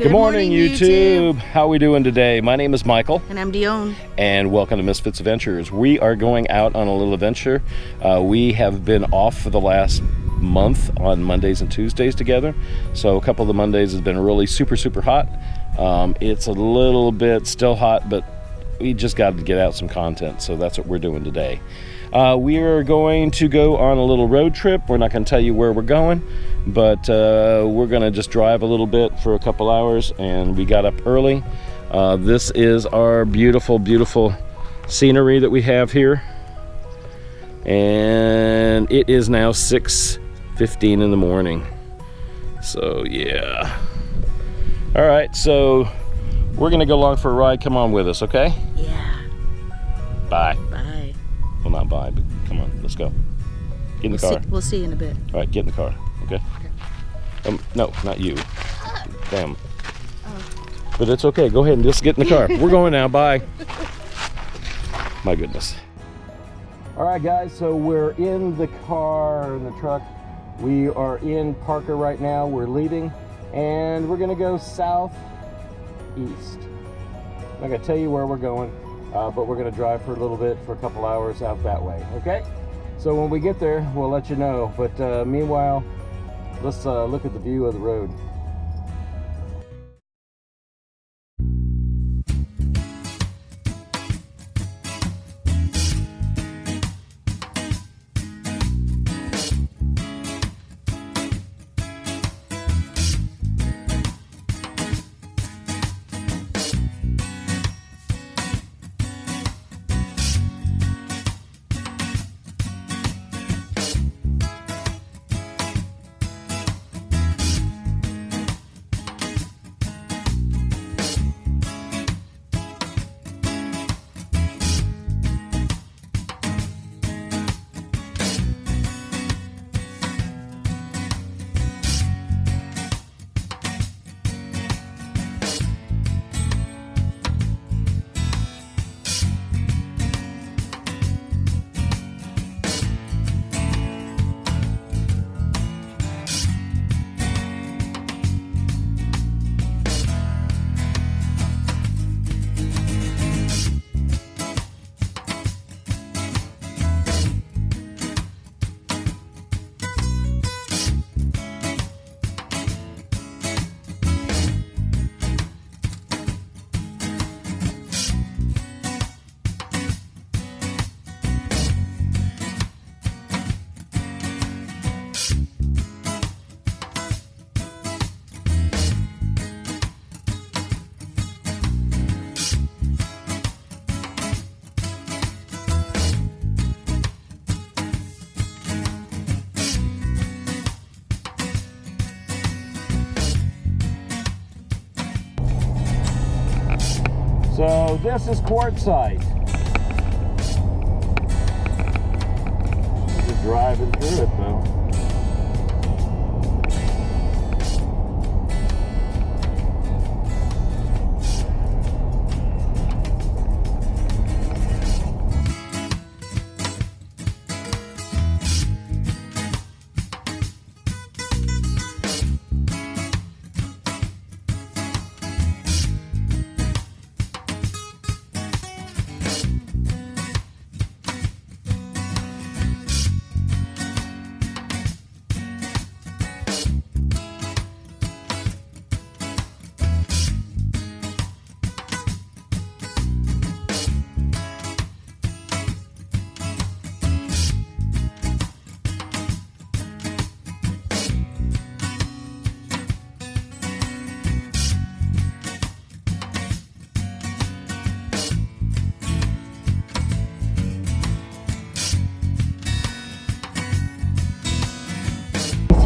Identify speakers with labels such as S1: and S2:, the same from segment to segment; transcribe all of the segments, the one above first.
S1: Good morning, YouTube. How are we doing today? My name is Michael.
S2: And I'm Dione.
S1: And welcome to MsFitz'S Adventures. We are going out on a little adventure. We have been off for the last month on Mondays and Tuesdays together. So a couple of the Mondays has been really super hot. It's a little bit still hot, but we just got to get out some content. So that's what we're doing today. We are going to go on a little road trip. We're not going to tell you where we're going, but we're going to just drive a little bit for a couple hours, and we got up early. This is our beautiful scenery that we have here, and it is now 6:15 in the morning. So yeah. All right, so we're going to go along for a ride. Come on with us, okay?
S2: Yeah.
S1: Bye.
S2: Bye.
S1: Well, not bye, but come on, let's go. Get in the car.
S2: We'll see you in a bit.
S1: All right, get in the car, okay? No, not you. Damn. But it's okay, go ahead and just get in the car. We're going now, bye. My goodness. All right, guys, so we're in the car, in the truck. We are in Parker right now. We're leaving, and we're gonna go southeast. I'm not gonna tell you where we're going. But we're going to drive for a little bit, for a couple hours out that way, okay? So when we get there, we'll let you know. But meanwhile, let's look at the view of the road. So this is Quartzsite. We're just driving through it though.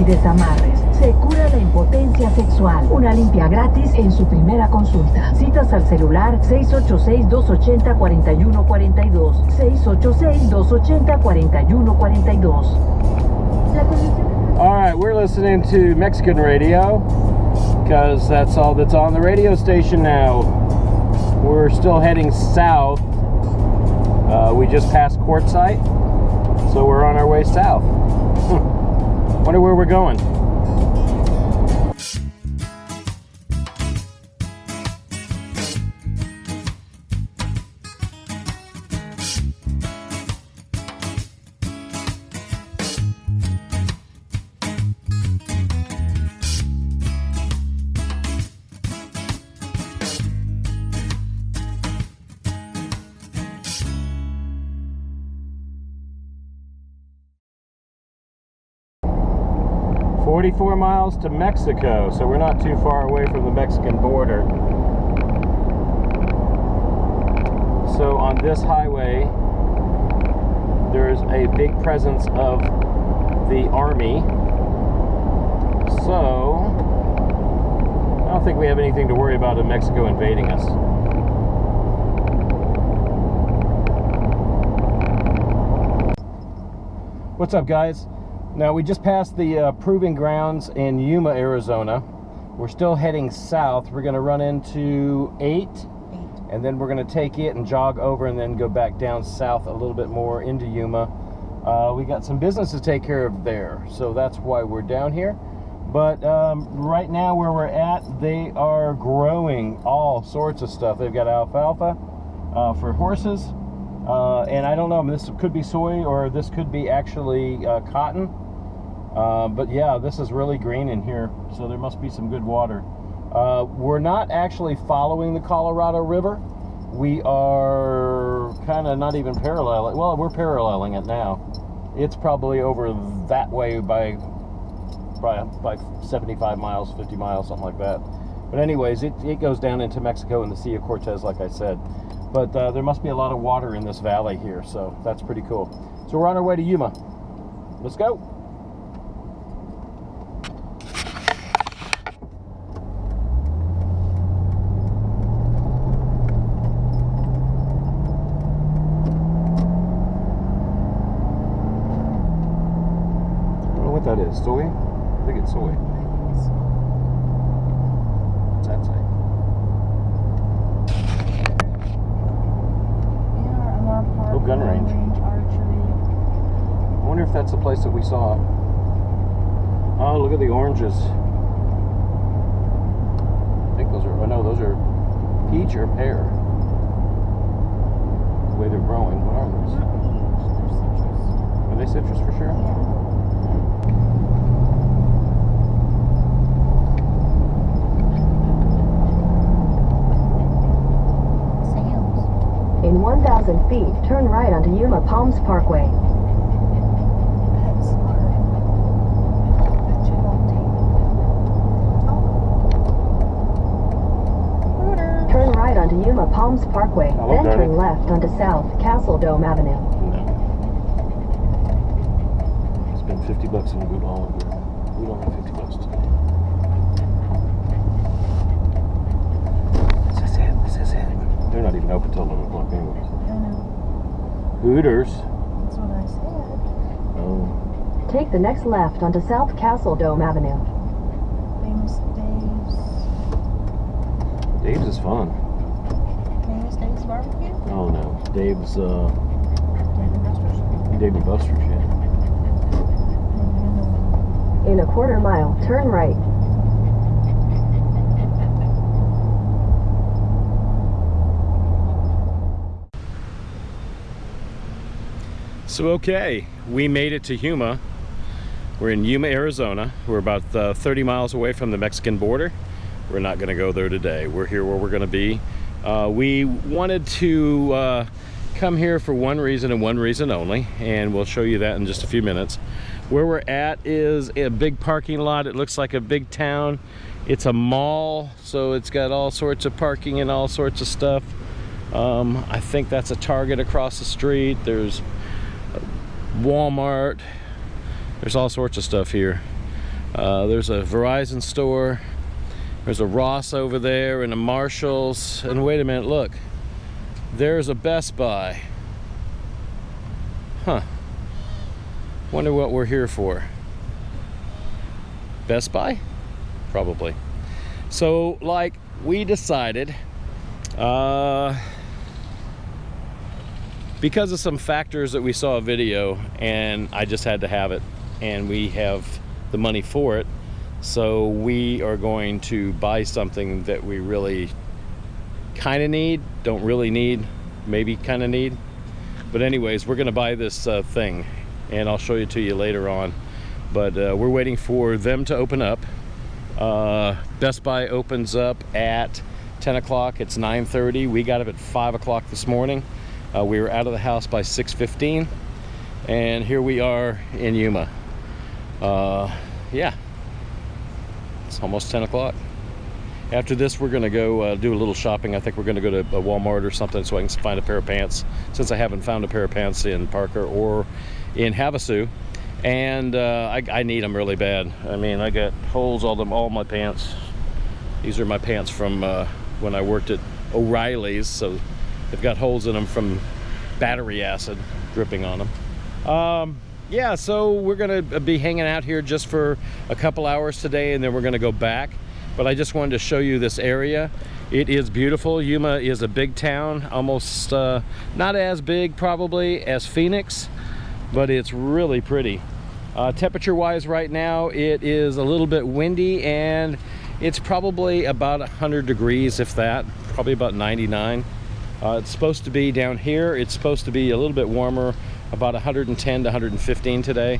S3: Desamarres. Se cura la impotencia sexual. Una limpia gratis en su primera consulta. Citas al celular 686-280-4142. 686-280-4142.
S1: All right, we're listening to Mexican radio because that's all that's on the radio station now. We're still heading south. We just passed Quartzsite, so we're on our way south. Wonder where we're going. 44 miles to Mexico, so we're not too far away from the Mexican border. So on this highway, there's a big presence of the Army. So I don't think we have anything to worry about in Mexico invading us. What's up, guys? Now, we just passed the proving grounds in Yuma, Arizona. We're still heading south. We're going to run into 8, and then we're going to take it and jog over and then go back down south a little bit more into Yuma. We got some business to take care of there, so that's why we're down here. But right now where we're at, they are growing all sorts of stuff. They've got alfalfa for horses. And I don't know, this could be soy or this could be actually cotton. But yeah, this is really green in here, so there must be some good water. We're not actually following the Colorado River. We are kind of not even paralleling. Well, we're paralleling it now. It's probably over that way by 75 miles, 50 miles, something like that. But anyways, it goes down into Mexico and the Sea of Cortez, like I said. But there must be a lot of water in this valley here, so that's pretty cool. So we're on our way to Yuma. Let's go. I don't know what that is. Soy? I think it's soy. What's that say? Oh, gun range. Archery. I wonder if that's the place that we saw. Oh, look at the oranges. I think those are, oh no, those are peach or pear. The way they're growing. What are those? Are they citrus for sure?
S2: Yeah.
S3: In 1,000 feet, turn right onto Yuma Palms Parkway.
S2: That's smart. Bet you won't take.
S3: Turn right onto Yuma Palms Parkway,
S1: Oh,
S3: then
S1: okay.
S3: turn left onto South Castle Dome Avenue.
S1: No. Spend $50 on good olive oil. We don't have $50 today. This is it. This is it. They're not even open till 11 o'clock anyways.
S2: I know.
S1: Hooters.
S2: That's what I said.
S1: Oh.
S3: Take the next left onto South Castle Dome Avenue.
S2: Famous Dave's.
S1: Dave's is fun.
S2: Famous Dave's barbecue?
S1: Oh no. Dave's,
S2: David Buster's.
S1: Dave and Buster's, yeah.
S3: In a quarter mile, turn right.
S1: So okay, we made it to Yuma. We're in Yuma, Arizona. We're about 30 miles away from the Mexican border. We're not going to go there today. We're here where we're going to be. We wanted to come here for one reason and one reason only, and we'll show you that in just a few minutes. Where we're at is a big parking lot. It looks like a big town. It's a mall, so it's got all sorts of parking and all sorts of stuff. I think that's a Target across the street. There's Walmart. There's all sorts of stuff here. There's a Verizon store. There's a Ross over there and a Marshall's. And wait a minute, look. There's a Best Buy. Huh. Wonder what we're here for. Best Buy? Probably. So, like, we decided, because of some factors that we saw a video, and I just had to have it, and we have the money for it, so we are going to buy something that we really kind of need, don't really need, maybe kind of need. But anyways, we're going to buy this thing, and I'll show it to you later on. But we're waiting for them to open up. Best Buy opens up at 10 o'clock. It's 9:30. We got up at 5 o'clock this morning. We were out of the house by 6:15, and here we are in Yuma. Yeah, it's almost 10 o'clock. After this, we're gonna go do a little shopping. I think we're gonna go to a Walmart or something so I can find a pair of pants, since I haven't found a pair of pants in Parker or in Havasu. And I need them really bad. I mean, I got holes all my pants. These are my pants from when I worked at O'Reilly's, so they've got holes in them from battery acid dripping on them. Yeah, so we're gonna be hanging out here just for a couple hours today, and then we're gonna go back. But I just wanted to show you this area. It is beautiful. Yuma is a big town, almost not as big probably as Phoenix, but it's really pretty. Temperature wise right now, it is a little bit windy, and it's probably about 100 degrees, if that, probably about 99. It's supposed to be down here, it's supposed to be a little bit warmer, about 110 to 115 today.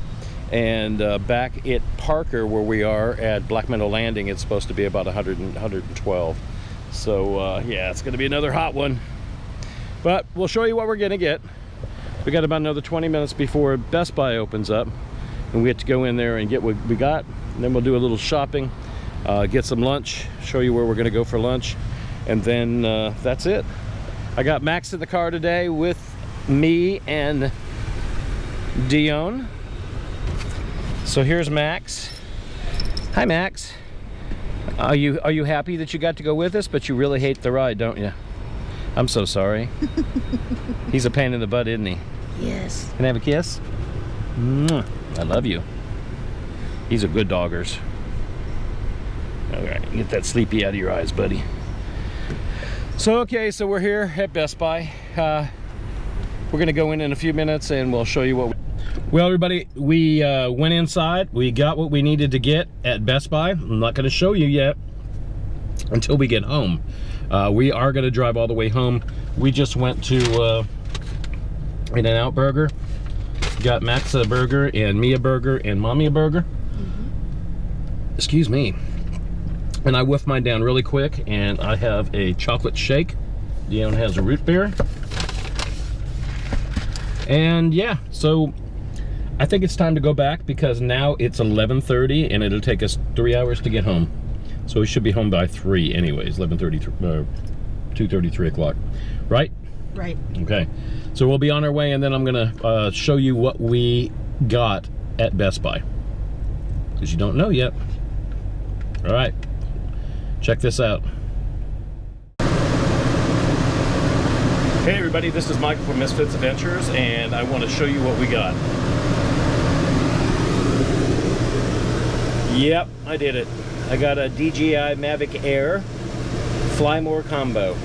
S1: And back at Parker, where we are at Black Meadow Landing, it's supposed to be about 100 and 112. So yeah, it's gonna be another hot one. But we'll show you what we're gonna get. We got about another 20 minutes before Best Buy opens up, and we have to go in there and get what we got. And then we'll do a little shopping, get some lunch, show you where we're gonna go for lunch, and then that's it. I got Max in the car today with me and Dione. So here's Max. Hi, Max. Are you happy that you got to go with us, but you really hate the ride, don't you? I'm so sorry. He's a pain in the butt, isn't he?
S2: Yes.
S1: Can I have a kiss? Mwah. I love you. He's a good doggers. All right, get that sleepy out of your eyes, buddy. So, okay, so we're here at Best Buy. We're gonna go in a few minutes and we'll show you what well, everybody, we went inside. We got what we needed to get at Best Buy. I'm not gonna show you yet until we get home. We are gonna drive all the way home. We just went to In-N-Out Burger. Got Max a burger and me a burger and Mommy a burger. Excuse me. And I whiffed mine down really quick, and I have a chocolate shake. Dione has a root beer. And yeah, so I think it's time to go back because now it's 11:30 and it'll take us 3 hours to get home. So we should be home by 3 anyways, 11:30, 2:30, 3 o'clock, right?
S2: Right.
S1: Okay, so we'll be on our way, and then I'm gonna show you what we got at Best Buy, because you don't know yet. All right, check this out. Hey everybody, this is Michael from msfitzsadventures, and I want to show you what we got. Yep, I did it. I got a DJI Mavic Air Fly More combo.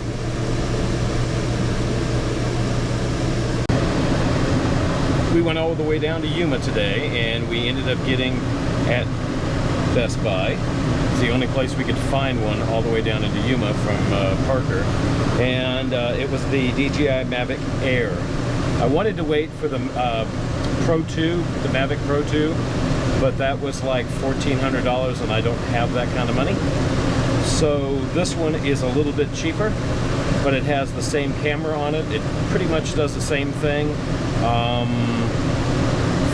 S1: We went all the way down to Yuma today, and we ended up getting at Best Buy. It's the only place we could find one all the way down into Yuma from Parker, and it was the DJI Mavic Air. I wanted to wait for the Pro 2, the Mavic Pro 2, but that was like $1,400, and I don't have that kind of money. So this one is a little bit cheaper, but it has the same camera on it. It pretty much does the same thing.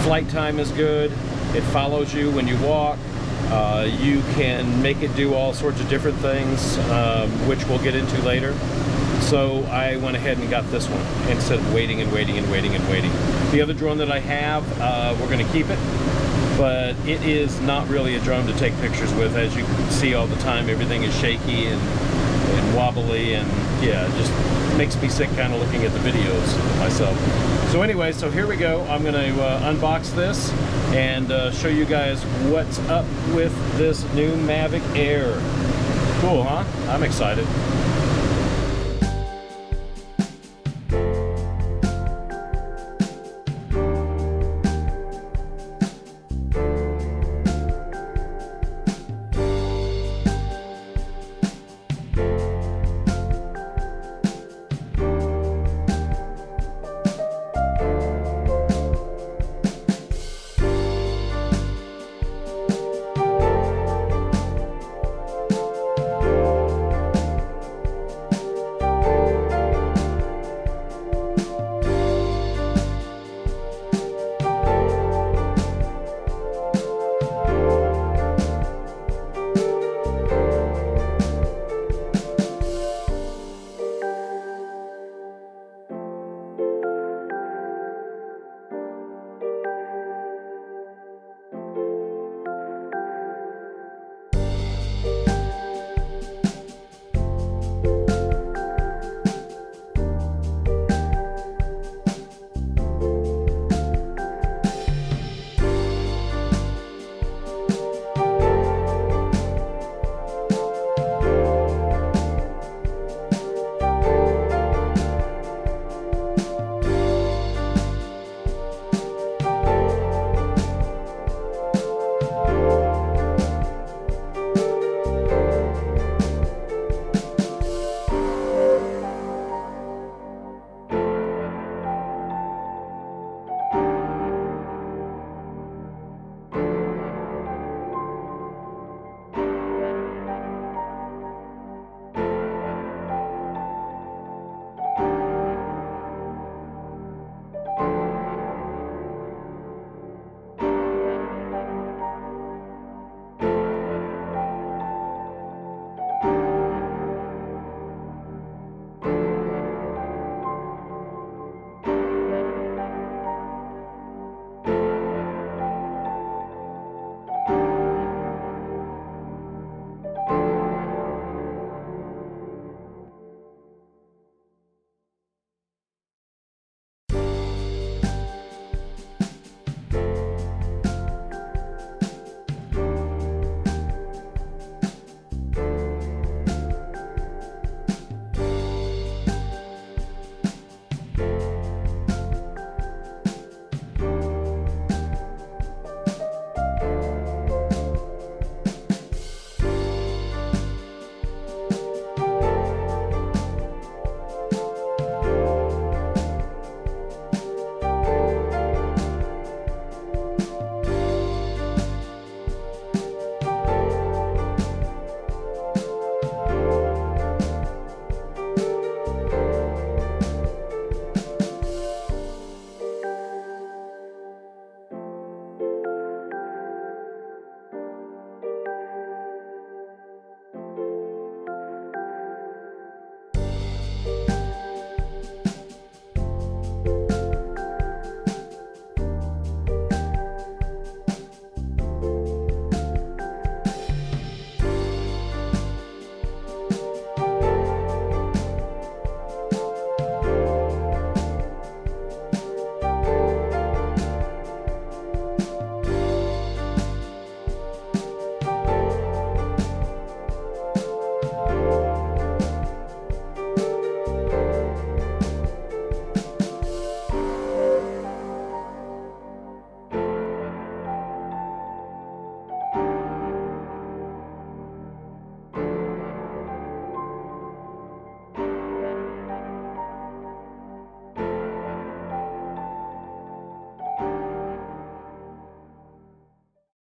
S1: Flight time is good. It follows you when you walk. You can make it do all sorts of different things, which we'll get into later. So I went ahead and got this one instead of waiting and waiting and waiting and waiting. The other drone that I have, we're going to keep it, but it is not really a drone to take pictures with. As you can see all the time, everything is shaky and wobbly, and yeah, it just makes me sick kind of looking at the videos myself. So anyway, so here we go. I'm going to unbox this and show you guys what's up with this new Mavic Air. Cool, huh? I'm excited.